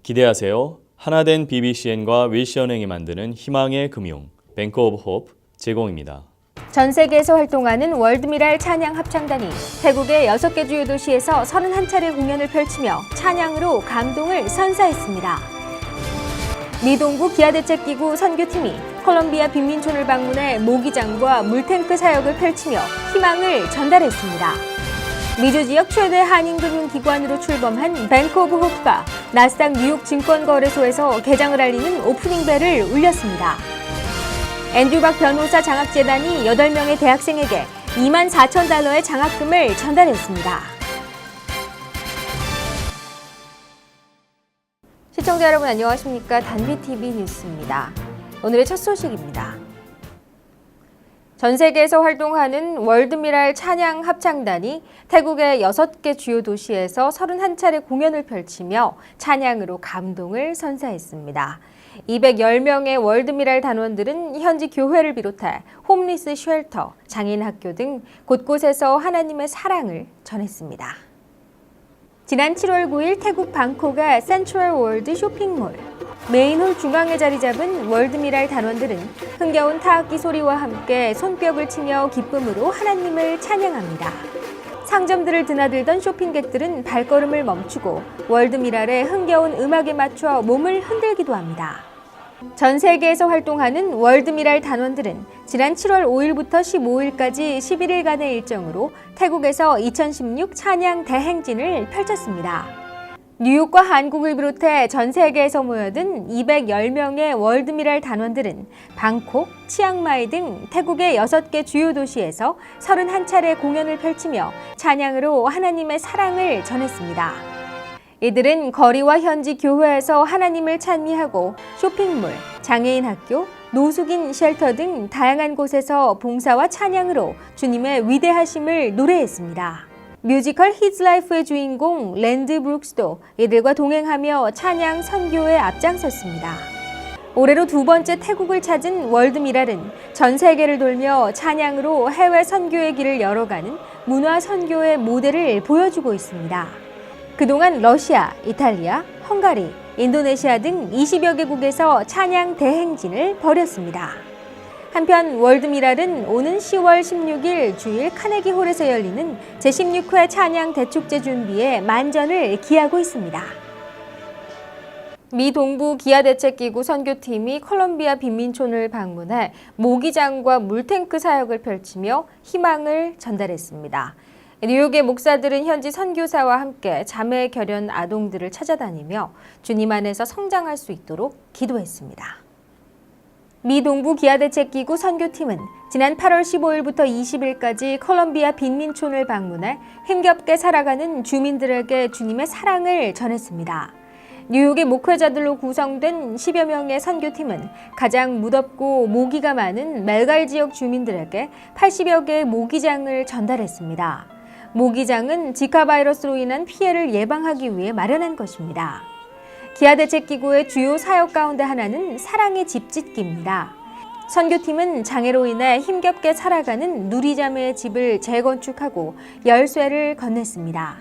기대하세요. 하나된 BBCN과 윌시은행이 만드는 희망의 금융, 뱅크 오브 호프 제공입니다. 전 세계에서 활동하는 월드미랄 찬양 합창단이 태국의 6개 주요 도시에서 31차례 공연을 펼치며 찬양으로 감동을 선사했습니다. 미 동부 기아대책기구 선교팀이 콜롬비아 빈민촌을 방문해 모기장과 물탱크 사역을 펼치며 희망을 전달했습니다. 미주 지역 최대 한인금융기관으로 출범한 뱅크 오브 호프가 나스닥 뉴욕 증권거래소에서 개장을 알리는 오프닝벨을 울렸습니다. 앤드류 박 변호사 장학재단이 8명의 대학생에게 $24,000의 장학금을 전달했습니다. 시청자 여러분 안녕하십니까? 단비TV 뉴스입니다. 오늘의 첫 소식입니다. 전 세계에서 활동하는 월드미랄 찬양 합창단이 태국의 6개 주요 도시에서 31차례 공연을 펼치며 찬양으로 감동을 선사했습니다. 210명의 월드미랄 단원들은 현지 교회를 비롯해 홈리스 쉘터, 장애인 학교 등 곳곳에서 하나님의 사랑을 전했습니다. 지난 7월 9일 태국 방콕의 센트럴 월드 쇼핑몰 메인홀 중앙에 자리 잡은 월드미랄 단원들은 흥겨운 타악기 소리와 함께 손뼉을 치며 기쁨으로 하나님을 찬양합니다. 상점들을 드나들던 쇼핑객들은 발걸음을 멈추고 월드미랄의 흥겨운 음악에 맞춰 몸을 흔들기도 합니다. 전 세계에서 활동하는 월드미랄 단원들은 지난 7월 5일부터 15일까지 11일간의 일정으로 태국에서 2016 찬양 대행진을 펼쳤습니다. 뉴욕과 한국을 비롯해 전 세계에서 모여든 210명의 월드미랄 단원들은 방콕, 치앙마이 등 태국의 6개 주요 도시에서 31차례 공연을 펼치며 찬양으로 하나님의 사랑을 전했습니다. 이들은 거리와 현지 교회에서 하나님을 찬미하고 쇼핑몰, 장애인 학교, 노숙인 쉘터 등 다양한 곳에서 봉사와 찬양으로 주님의 위대하심을 노래했습니다. 뮤지컬 히즈 라이프의 주인공 랜드 브룩스도 이들과 동행하며 찬양 선교에 앞장섰습니다. 올해로 2번째 태국을 찾은 월드미랄은 전 세계를 돌며 찬양으로 해외 선교의 길을 열어가는 문화 선교의 모델을 보여주고 있습니다. 그동안 러시아, 이탈리아, 헝가리, 인도네시아 등 20여 개국에서 찬양 대행진을 벌였습니다. 한편 월드미랄은 오는 10월 16일 주일 카네기홀에서 열리는 제16회 찬양 대축제 준비에 만전을 기하고 있습니다. 미 동부 기아대책기구 선교팀이 콜롬비아 빈민촌을 방문해 모기장과 물탱크 사역을 펼치며 희망을 전달했습니다. 뉴욕의 목사들은 현지 선교사와 함께 자매 결연 아동들을 찾아다니며 주님 안에서 성장할 수 있도록 기도했습니다. 미 동부 기아대책기구 선교팀은 지난 8월 15일부터 20일까지 콜롬비아 빈민촌을 방문해 힘겹게 살아가는 주민들에게 주님의 사랑을 전했습니다. 뉴욕의 목회자들로 구성된 10여 명의 선교팀은 가장 무덥고 모기가 많은 멜갈 지역 주민들에게 80여 개의 모기장을 전달했습니다. 모기장은 지카 바이러스로 인한 피해를 예방하기 위해 마련한 것입니다. 기아대책기구의 주요 사역 가운데 하나는 사랑의 집짓기입니다. 선교팀은 장애로 인해 힘겹게 살아가는 누리자매의 집을 재건축하고 열쇠를 건넸습니다.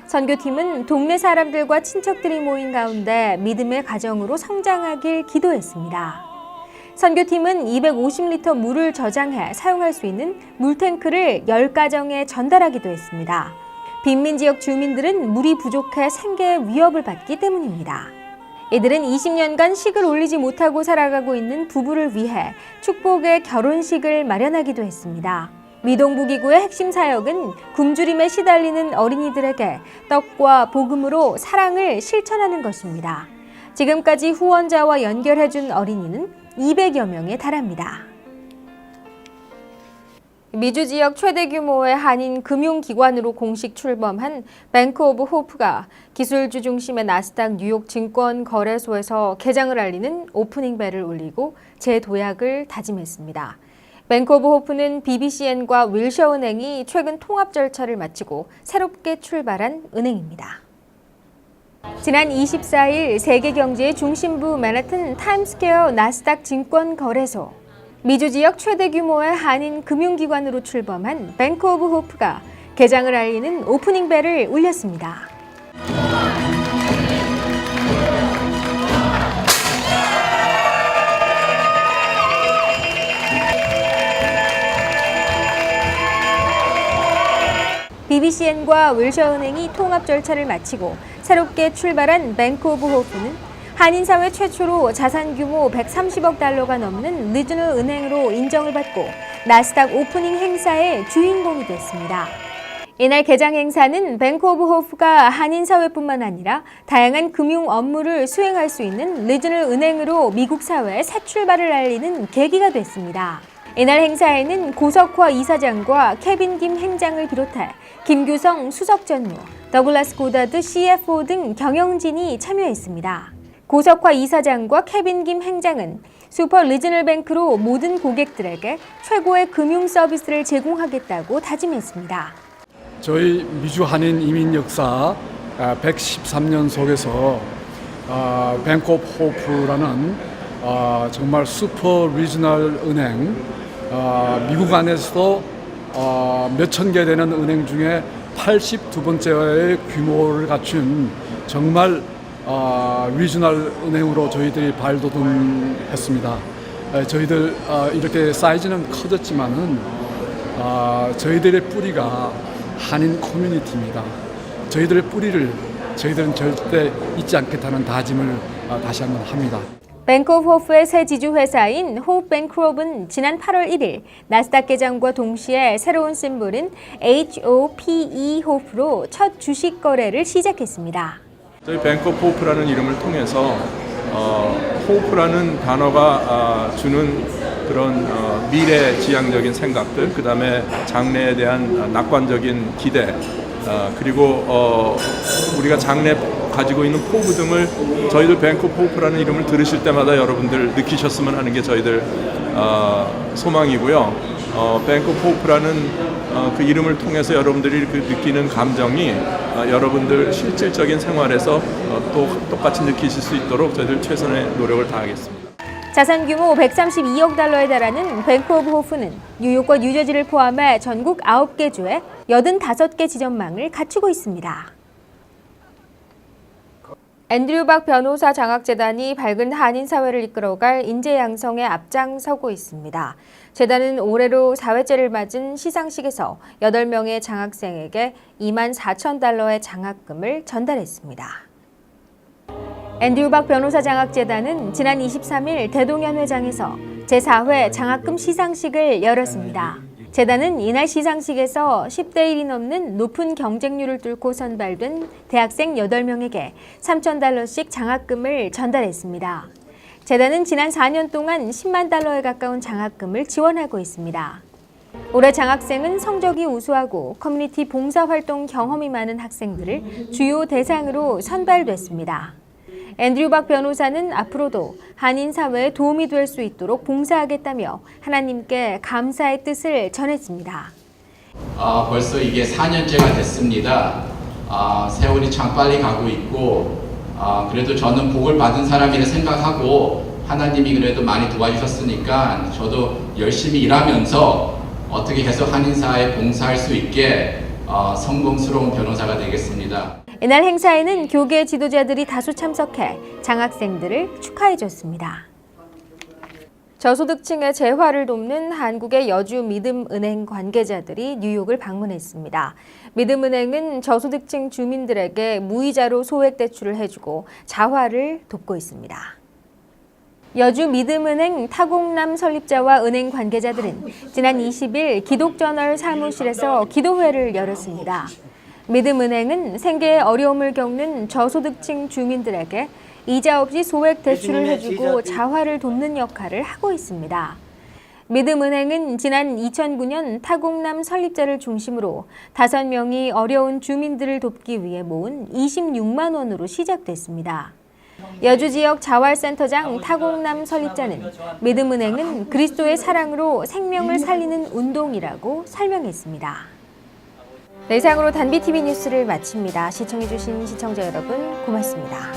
선교팀은 동네 사람들과 친척들이 모인 가운데 믿음의 가정으로 성장하길 기도했습니다. 선교팀은 250리터 물을 저장해 사용할 수 있는 물탱크를 10가정에 전달하기도 했습니다. 빈민 지역 주민들은 물이 부족해 생계의 위협을 받기 때문입니다. 이들은 20년간 식을 올리지 못하고 살아가고 있는 부부를 위해 축복의 결혼식을 마련하기도 했습니다. 미동부기구의 핵심 사역은 굶주림에 시달리는 어린이들에게 떡과 복음으로 사랑을 실천하는 것입니다. 지금까지 후원자와 연결해준 어린이는 200여 명에 달합니다. 미주 지역 최대 규모의 한인 금융기관으로 공식 출범한 뱅크 오브 호프가 기술주 중심의 나스닥 뉴욕 증권거래소에서 개장을 알리는 오프닝벨을 울리고 재도약을 다짐했습니다. 뱅크 오브 호프는 BBCN과 윌셔은행이 최근 통합 절차를 마치고 새롭게 출발한 은행입니다. 지난 24일 세계 경제의 중심부 맨하튼 타임스퀘어 나스닥 증권거래소 미주 지역 최대 규모의 한인 금융기관으로 출범한 뱅크 오브 호프가 개장을 알리는 오프닝벨을 울렸습니다. BBCN과 윌셔은행이 통합 절차를 마치고 새롭게 출발한 뱅크 오브 호프는 한인사회 최초로 자산 규모 130억 달러가 넘는 리저널 은행으로 인정을 받고 나스닥 오프닝 행사의 주인공이 됐습니다. 이날 개장 행사는 뱅크 오브 호프가 한인사회뿐만 아니라 다양한 금융 업무를 수행할 수 있는 리저널 은행으로 미국 사회의 새 출발을 알리는 계기가 됐습니다. 이날 행사에는 고석화 이사장과 케빈 김 행장을 비롯해 김규성 수석전무, 더글라스 고다드 CFO 등 경영진이 참여했습니다. 고석화 이사장과 케빈 김 행장은 슈퍼 리저널 뱅크로 모든 고객들에게 최고의 금융 서비스를 제공하겠다고 다짐했습니다. 저희 미주 한인 이민 역사 113년 속에서 뱅크 오브 호프라는 정말 슈퍼 리저널 은행, 미국 안에서도 몇천 개 되는 은행 중에 82번째의 규모를 갖춘 정말 리저널 은행으로 저희들이 발돋움했습니다. 저희들 이렇게 사이즈는 커졌지만은 저희들의 뿌리가 한인 커뮤니티입니다. 저희들의 뿌리를 저희들은 절대 잊지 않겠다는 다짐을 다시 한번 합니다. 뱅크 오브 호프의 새 지주회사인 호프 뱅크롭은 지난 8월 1일 나스닥 개장과 동시에 새로운 심볼인 HOPE 호프로 첫 주식 거래를 시작했습니다. 저희 뱅크 오브 호프라는 이름을 통해서 호프라는 단어가 주는 그런 미래지향적인 생각들, 그 다음에 장래에 대한 낙관적인 기대, 그리고 우리가 장래 가지고 있는 포부 등을 저희들 뱅크 오브 호프라는 이름을 들으실 때마다 여러분들 느끼셨으면 하는 게 저희들 소망이고요. 뱅크 오브 호프라는 그 이름을 통해서 여러분들이 그 느끼는 감정이 여러분들 실질적인 생활에서 또 똑같이 느끼실 수 있도록 저희들 최선의 노력을 다하겠습니다. 자산 규모 132억 달러에 달하는 뱅크 오브 호프는 뉴욕과 뉴저지를 포함해 전국 9개 주에 85개 지점망을 갖추고 있습니다. 앤드류 박 변호사 장학재단이 밝은 한인 사회를 이끌어갈 인재 양성에 앞장서고 있습니다. 재단은 올해로 4회째를 맞은 시상식에서 8명의 장학생에게 24,000달러의 장학금을 전달했습니다. 앤드류 박 변호사 장학재단은 지난 23일 대동연회장에서 제4회 장학금 시상식을 열었습니다. 재단은 이날 시상식에서 10대 1이 넘는 높은 경쟁률을 뚫고 선발된 대학생 8명에게 3,000달러씩 장학금을 전달했습니다. 재단은 지난 4년 동안 10만 달러에 가까운 장학금을 지원하고 있습니다. 올해 장학생은 성적이 우수하고 커뮤니티 봉사활동 경험이 많은 학생들을 주요 대상으로 선발됐습니다. 앤드류 박 변호사는 앞으로도 한인 사회에 도움이 될 수 있도록 봉사하겠다며 하나님께 감사의 뜻을 전했습니다. 벌써 이게 4년째가 됐습니다. 세월이 참 빨리 가고 있고 그래도 저는 복을 받은 사람이라 생각하고 하나님이 그래도 많이 도와주셨으니까 저도 열심히 일하면서 어떻게 해서 한인사회에 봉사할 수 있게 성공스러운 변호사가 되겠습니다. 이날 행사에는 교계 지도자들이 다수 참석해 장학생들을 축하해줬습니다. 저소득층의 재화를 돕는 한국의 여주 믿음은행 관계자들이 뉴욕을 방문했습니다. 믿음은행은 저소득층 주민들에게 무이자로 소액 대출을 해주고 자화를 돕고 있습니다. 여주 믿음은행 타곡남 설립자와 은행 관계자들은 지난 20일 기독저널 사무실에서 기도회를 열었습니다. 믿음은행은 생계에 어려움을 겪는 저소득층 주민들에게 이자 없이 소액 대출을 해주고 자화를 돕는 역할을 하고 있습니다. 믿음은행은 지난 2009년 타곡남 설립자를 중심으로 5명이 어려운 주민들을 돕기 위해 모은 26만 원으로 시작됐습니다. 여주 지역 자활센터장 타곡남 설립자는 믿음은행은 그리스도의 사랑으로 생명을 살리는 운동이라고 설명했습니다. 네, 이상으로 단비TV 뉴스를 마칩니다. 시청해주신 시청자 여러분 고맙습니다.